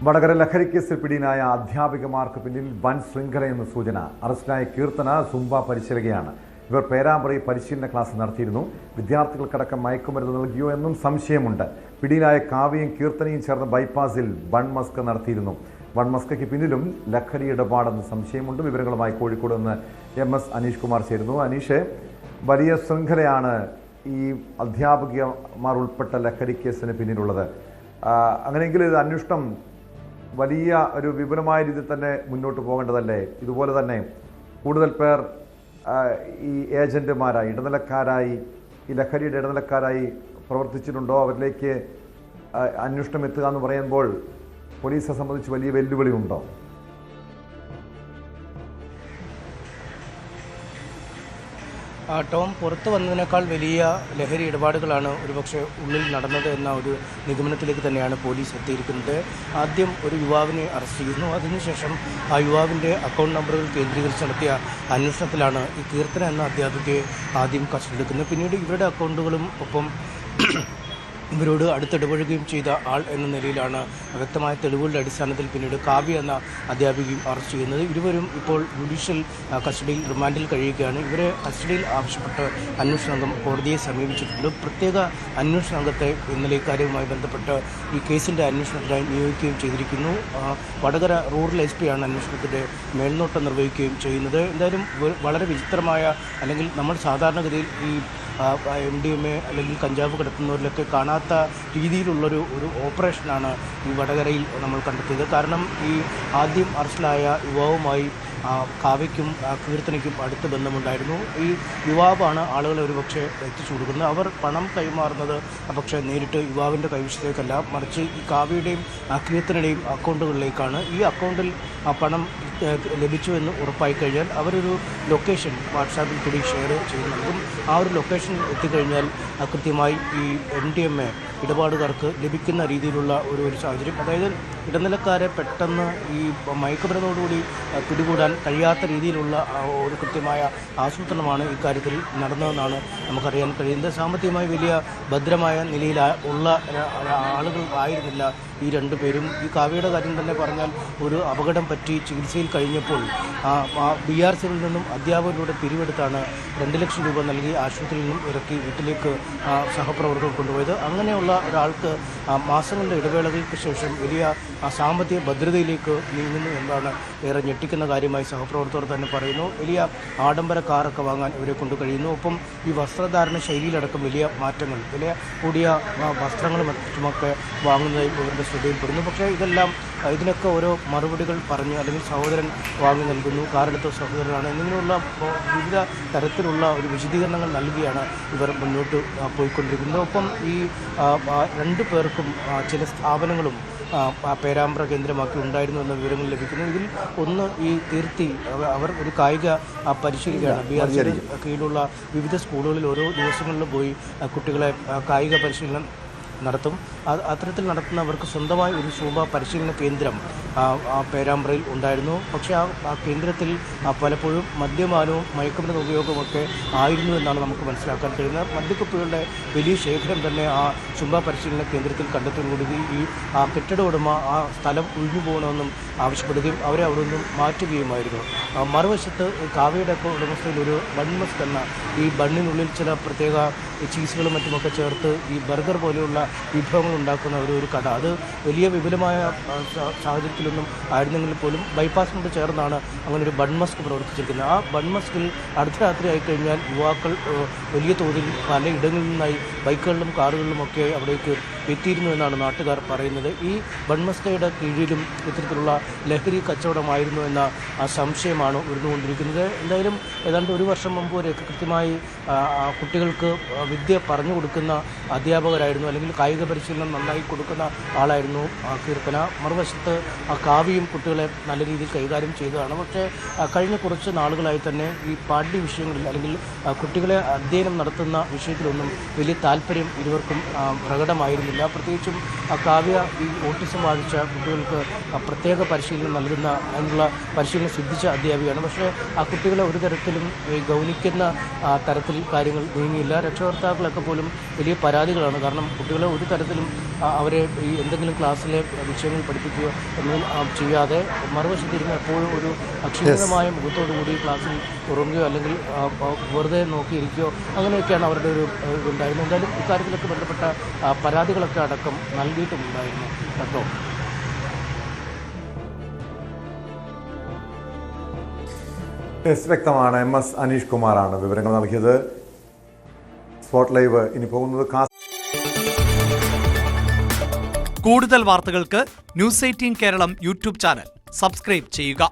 വടകര ലഹരി കേസിൽ പിടിയിലായ അധ്യാപികമാർക്ക് പിന്നിൽ വൻ ശൃംഖലയെന്ന് സൂചന. അറസ്റ്റിലായ കീർത്തന സുംബ പരിശീലകയാണ്. ഇവർ പേരാമ്പ്രയിൽ പരിശീലന ക്ലാസ് നടത്തിയിരുന്നു. വിദ്യാർത്ഥികൾക്കടക്കം മയക്കുമരുന്ന് നൽകിയോ എന്നും സംശയമുണ്ട്. പിടിയിലായ കാവ്യയും കീർത്തനയും ചേർന്ന് ബൈപ്പാസിൽ ബൺമസ്ക് നടത്തിയിരുന്നു. ബൺമസ്കയ്ക്ക് പിന്നിലും ലഹരി ഇടപാടെന്ന് സംശയമുണ്ട്. വിവരങ്ങളുമായി കോഴിക്കോട് നിന്ന് MS അനീഷ് കുമാർ ചേരുന്നു. അനീഷ്, വലിയ ശൃംഖലയാണ് ഈ അധ്യാപികമാർ ഉൾപ്പെട്ട ലഹരി കേസിന് പിന്നിലുള്ളത്. അങ്ങനെയെങ്കിൽ ഇത് അന്വേഷണം വലിയ ഒരു വിപുലമായ രീതിയിൽ തന്നെ മുന്നോട്ട് പോകേണ്ടതല്ലേ? ഇതുപോലെ തന്നെ കൂടുതൽ പേർ ഈ ഏജന്റുമാരായി, ഇടനിലക്കാരായി, ഈ ലഹരിയുടെ ഇടനിലക്കാരായി പ്രവർത്തിച്ചിട്ടുണ്ടോ? അവരിലേക്ക് അന്വേഷണം എത്തുക എന്ന് പറയുമ്പോൾ പോലീസിനെ സംബന്ധിച്ച് വലിയ വെല്ലുവിളി ഉണ്ടോ? ടോം, പുറത്തു വന്നതിനേക്കാൾ വലിയ ലഹരി ഇടപാടുകളാണ് ഒരുപക്ഷെ ഉള്ളിൽ നടന്നത് എന്ന ഒരു നിഗമനത്തിലേക്ക് തന്നെയാണ് പോലീസ് എത്തിയിരിക്കുന്നത്. ആദ്യം ഒരു യുവാവിനെ അറസ്റ്റ് ചെയ്യുന്നു. അതിനുശേഷം ആ യുവാവിൻ്റെ അക്കൗണ്ട് നമ്പറുകൾ കേന്ദ്രീകരിച്ച് നടത്തിയ അന്വേഷണത്തിലാണ് ഈ കീർത്തന എന്ന അധ്യാപികയെ ആദ്യം കസ്റ്റഡിയെടുക്കുന്നത്. പിന്നീട് ഇവരുടെ അക്കൗണ്ടുകളും ഒപ്പം ഇവരോട് അടുത്തിടപഴകുകയും ചെയ്ത ആൾ എന്ന നിലയിലാണ് വ്യക്തമായ തെളിവുകളുടെ അടിസ്ഥാനത്തിൽ പിന്നീട് കാവ്യ എന്ന അധ്യാപികയും അറസ്റ്റ് ചെയ്യുന്നത്. ഇരുവരും ഇപ്പോൾ ജുഡീഷ്യൽ കസ്റ്റഡിയിൽ റിമാൻഡിൽ കഴിയുകയാണ്. ഇവരെ കസ്റ്റഡിയിൽ ആവശ്യപ്പെട്ട് അന്വേഷണ സംഘം കോടതിയെ സമീപിച്ചിട്ടുണ്ട്. പ്രത്യേക അന്വേഷണ സംഘത്തെ ഇന്നലെ ഇക്കാര്യവുമായി ബന്ധപ്പെട്ട് ഈ കേസിൻ്റെ അന്വേഷണത്തിനായി നിയോഗിക്കുകയും ചെയ്തിരിക്കുന്നു. വടകര റൂറൽ SP ആണ് അന്വേഷണത്തിൻ്റെ മേൽനോട്ടം നിർവഹിക്കുകയും ചെയ്യുന്നത്. എന്തായാലും വളരെ വിചിത്രമായ, അല്ലെങ്കിൽ നമ്മൾ സാധാരണഗതിയിൽ ഈ MDMA അല്ലെങ്കിൽ കഞ്ചാവ് കിടത്തുന്നവരിലൊക്കെ കാണാത്ത രീതിയിലുള്ളൊരു ഓപ്പറേഷനാണ് ഈ വടകരയിൽ നമ്മൾ കണ്ടെത്തിയത്. കാരണം ഈ ആദ്യം അറസ്റ്റിലായ യുവാവുമായി കാവ്യയ്ക്കും കീർത്തനയ്ക്കും അടുത്ത ബന്ധമുണ്ടായിരുന്നു. ഈ യുവാവാണ് ആളുകളെ ഒരുപക്ഷെ എത്തിച്ചു കൊടുക്കുന്നത്. അവർ പണം കൈമാറുന്നത് പക്ഷേ നേരിട്ട് യുവാവിൻ്റെ കൈവശത്തേക്കല്ല, മറിച്ച് ഈ കാവ്യയുടെയും കീർത്തനയുടെയും അക്കൗണ്ടുകളിലേക്കാണ്. ഈ അക്കൗണ്ടിൽ പണം ലഭിച്ചു എന്ന് ഉറപ്പായി കഴിഞ്ഞാൽ അവരൊരു ലൊക്കേഷൻ വാട്സാപ്പിൽ കൂടി ഷെയർ ചെയ്ത് നൽകും. ആ ഒരു ലൊക്കേഷൻ എത്തിക്കഴിഞ്ഞാൽ കൃത്യമായി ഈ MDMA ഇടപാടുകാർക്ക് ലഭിക്കുന്ന രീതിയിലുള്ള ഒരു സാഹചര്യം, അതായത് ഇടനിലക്കാരെ പെട്ടെന്ന് ഈ മയക്കുമരുന്നോടുകൂടി പിടികൂടാൻ കഴിയാത്ത രീതിയിലുള്ള ഒരു കൃത്യമായ ആസൂത്രണമാണ് ഇക്കാര്യത്തിൽ നടന്നതെന്നാണ് നമുക്കറിയാൻ കഴിയുന്നത്. സാമ്പത്തികമായി വലിയ ഭദ്രമായ നിലയിൽ ഉള്ള ആളുകൾ ആയിരുന്നില്ല ഈ രണ്ടുപേരും. ഈ കാവ്യയുടെ കാര്യം തന്നെ പറഞ്ഞാൽ, ഒരു അപകടം പറ്റി ചികിത്സയിൽ കഴിഞ്ഞപ്പോൾ BRCയിൽ നിന്നും അധ്യാപകരുടെ പിരിവെടുത്താണ് 2 ലക്ഷം രൂപ നൽകി ആശുപത്രിയിൽ നിന്നും ഇറക്കി വീട്ടിലേക്ക് സഹപ്രവർത്തകർ കൊണ്ടുപോയത്. അങ്ങനെയുള്ള ഒരാൾക്ക് മാസങ്ങളുടെ ഇടവേളകൾക്ക് ശേഷം വലിയ സാമ്പത്തിക ഭദ്രതയിലേക്ക് നീങ്ങുന്നു എന്നാണ് ഏറെ ഞെട്ടിക്കുന്ന കാര്യമായി സഹപ്രവർത്തകർ തന്നെ പറയുന്നു. വലിയ ആഡംബര കാറൊക്കെ വാങ്ങാൻ ഇവരെ കൊണ്ട് കഴിയുന്നു. ഒപ്പം ഈ വസ്ത്രധാരണ ശൈലിയിലടക്കം വലിയ മാറ്റങ്ങൾ, വില കൂടിയ വസ്ത്രങ്ങളും മറ്റുമൊക്കെ വാങ്ങുന്നതായി ഇവരുടെ ശ്രദ്ധയിൽപ്പെടുന്നു. പക്ഷേ ഇതിനൊക്കെ ഓരോ മറുപടികൾ പറഞ്ഞ്, അല്ലെങ്കിൽ സഹോദരൻ വാങ്ങി നൽകുന്നു, കാറെടുത്ത സഹോദരനാണ്, എന്നിങ്ങനെയുള്ള വിവിധ തരത്തിലുള്ള ഒരു വിശദീകരണങ്ങൾ നൽകിയാണ് ഇവർ മുന്നോട്ട് പോയിക്കൊണ്ടിരിക്കുന്നത്. ഒപ്പം ഈ 2 പേർക്കും ചില സ്ഥാപനങ്ങളും പേരാമ്പ്ര കേന്ദ്രമാക്കി ഉണ്ടായിരുന്നു എന്ന വിവരങ്ങൾ ലഭിക്കുന്നു. ഇതിൽ ഒന്ന് ഈ കീർത്തി, അവർ ഒരു കായിക പരിശീലകയാണ്. BRCയുടെ കീഴിലുള്ള വിവിധ സ്കൂളുകളിൽ ഓരോ ദിവസങ്ങളിലും പോയി കുട്ടികളെ കായിക പരിശീലനം നടത്തും. അത്തരത്തിൽ നടത്തുന്നവർക്ക് സ്വന്തമായി ഒരു സൂംബ പരിശീലന കേന്ദ്രം പേരാമ്പ്രയിൽ ഉണ്ടായിരുന്നു. പക്ഷേ ആ കേന്ദ്രത്തിൽ പലപ്പോഴും മദ്യപാനവും മയക്കുമരുന്ന് ഉപയോഗമൊക്കെ ആയിരുന്നു എന്നാണ് നമുക്ക് മനസ്സിലാക്കാൻ കഴിയുന്നത്. മദ്യക്കുപ്പികളുടെ വലിയ ശേഖരം തന്നെ ആ സൂംബ പരിശീലന കേന്ദ്രത്തിൽ കണ്ടെത്തുന്നതോടുകൂടി ഈ കെട്ടിട ഉടമ ആ സ്ഥലം ഒഴിഞ്ഞു പോകണമെന്നും ആവശ്യപ്പെടുകയും അവരെ അവിടെ നിന്നും മാറ്റുകയുമായിരുന്നു. മറുവശത്ത് കാവ്യയുടെ ഉടമസ്ഥയിൽ ഒരു ബൺമസ്ക് എന്ന, ഈ ബണ്ണിനുള്ളിൽ ചില പ്രത്യേക ചീസുകളും മറ്റുമൊക്കെ ചേർത്ത് ഈ ബർഗർ പോലെയുള്ള വിഭവങ്ങൾ ഉണ്ടാക്കുന്ന ഒരു കട, അത് വലിയ വിപുലമായ സാഹചര്യത്തിലൊന്നും ആയിരുന്നെങ്കിൽ പോലും ബൈപ്പാസിനോട് ചേർന്നാണ് അങ്ങനെ ഒരു ബൺമസ്ക് പ്രവർത്തിച്ചിരിക്കുന്നത്. ആ ബൺമസ്കിൽ അർദ്ധരാത്രി ആയിക്കഴിഞ്ഞാൽ യുവാക്കൾ വലിയ തോതിൽ പല ഇടങ്ങളിൽ നിന്നായി ബൈക്കുകളിലും കാറുകളിലും ഒക്കെ അവിടേക്ക് എത്തിയിരുന്നു എന്നാണ് നാട്ടുകാർ പറയുന്നത്. ഈ ബൺമസ്കയുടെ കീഴിലും ഇത്തരത്തിലുള്ള ലഹരി കച്ചവടമായിരുന്നു എന്ന സംശയമാണ് ഉയർന്നുകൊണ്ടിരിക്കുന്നത്. എന്തായാലും ഏതാണ്ട് 1 വർഷം മുമ്പ് വരെയൊക്കെ കൃത്യമായി കുട്ടികൾക്ക് വിദ്യ പറഞ്ഞു കൊടുക്കുന്ന അധ്യാപകരായിരുന്നു, അല്ലെങ്കിൽ കായിക പരിശീലനം നന്നായി കൊടുക്കുന്ന ആളായിരുന്നു കീർത്തന. മറുവശത്ത് കാവ്യയും കുട്ടികളെ നല്ല രീതിയിൽ കൈകാര്യം ചെയ്തതാണ്. പക്ഷേ കഴിഞ്ഞ കുറച്ച് നാളുകളായി തന്നെ ഈ പാഠ്യ വിഷയങ്ങളിൽ, അല്ലെങ്കിൽ കുട്ടികളെ അധ്യയനം നടത്തുന്ന വിഷയത്തിലൊന്നും വലിയ താല്പര്യം ഇരുവർക്കും പ്രകടമായിരുന്നില്ല സാധിക്കില്ല. പ്രത്യേകിച്ചും കാവ്യ ഈ ഓട്ടിസം ബാധിച്ച കുട്ടികൾക്ക് പ്രത്യേക പരിശീലനം നൽകുന്ന അതിനുള്ള പരിശീലനം സിദ്ധിച്ച അധ്യാപികയാണ്. പക്ഷേ ആ കുട്ടികളെ ഒരു തരത്തിലും ഈ ഗൗനിക്കുന്ന തരത്തിൽ കാര്യങ്ങൾ നീങ്ങിയില്ല. രക്ഷകർത്താക്കളൊക്കെ പോലും വലിയ പരാതികളാണ്. കാരണം കുട്ടികളെ ഒരു തരത്തിലും അവരെ ഈ എന്തെങ്കിലും ക്ലാസ്സിലെ വിഷയങ്ങൾ പഠിപ്പിക്കുകയോ ഒന്നും ചെയ്യാതെ മറുവശത്തിരുന്ന് എപ്പോഴും ഒരു അക്ഷീണമായ മുഖത്തോടു കൂടി ക്ലാസ്സിൽ ഉറങ്ങുകയോ അല്ലെങ്കിൽ വെറുതെ നോക്കിയിരിക്കുകയോ അങ്ങനെയൊക്കെയാണ് അവരുടെ ഒരു ഉണ്ടായിരുന്നത്. എന്തായാലും ഇക്കാര്യത്തിലൊക്കെ ബന്ധപ്പെട്ട പരാതികളൊക്കെ അടക്കം നൽകിയിട്ടുണ്ടായിരുന്നു കേട്ടോ. വ്യക്തമാണ്. MS അനീഷ് കുമാറാണ് വിവരങ്ങൾ നൽകിയത്. സ്പോട്ട് ലൈവ് ഇനി പോകുന്നത് കൂടുതൽ വാർത്തകൾക്ക് News 18 Keralam YouTube channel subscribe ചെയ്യുക.